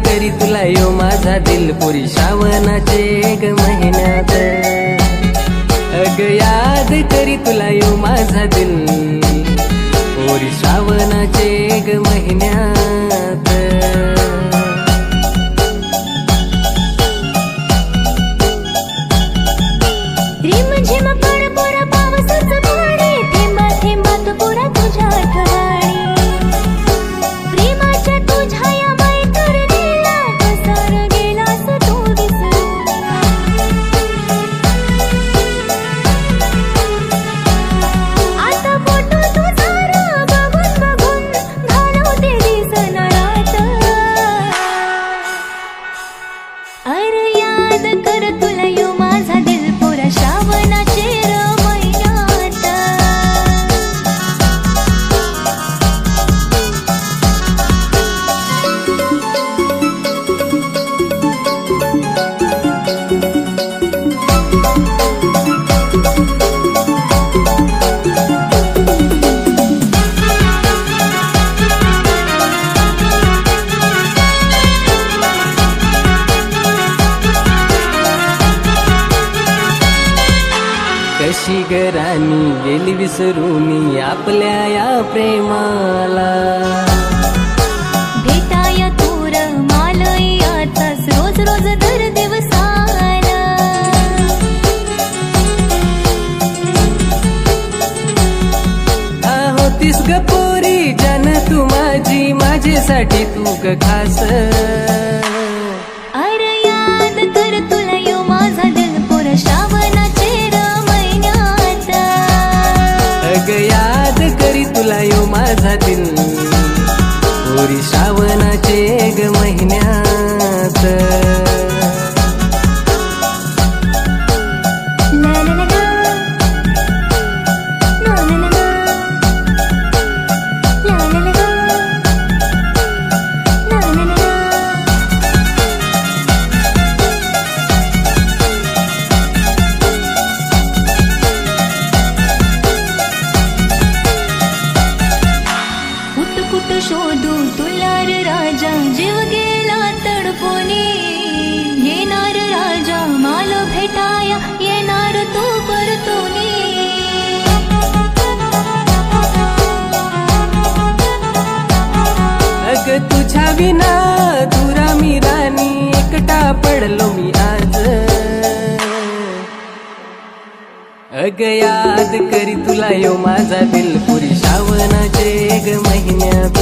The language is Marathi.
करी तुला यो माझा दिल पुरी श्रावणाचे ग महिन्यात अग याद करी तुला यो माझा दिल पुरी श्रावणाचे ग महिन्यात रिमझिम पड पोरा पावसाचं पाणी थेंबा थेंबात पोरा तुझ्या आठवणी प्रेमाच्या तुझ्या या मैत्रिणीला कसार गेलास तू विसरून आता फोटो तुझा बघून बघून घालवते दिसणारात अरे याद कर तुला यो माझा दिल पुरा श्रावणाचे महिन्यात कशी ग राणी गेली विसरून आपल्या या प्रेमाला भेटाया तूर मालई आताच रोज रोज दर दिवसाला होतीस ग पोरी जन तू माझी माझ्यासाठी तू ग खास अरे याद कर तुला यो माझा दिल पुरा श्रावणाचे महिन्यात अग याद करी तुला यो माझा दिल पुरी श्रावणाचे ग महिन्यात ला ला ला ला. ला ला ला ला. ला ला ला ला. ला ला ला ला. कुठ कुठ शोधू तुला रे राजा जीव गेला तडपोनी येणार राजा माल भेटाया येणार तू परतोनी अग तुझ्या विना दुरा मी राणी एकटा पडलो मी आज अग याद करी तुला यो माझा दिल पुरी श्रावणाचे ग महिन्यात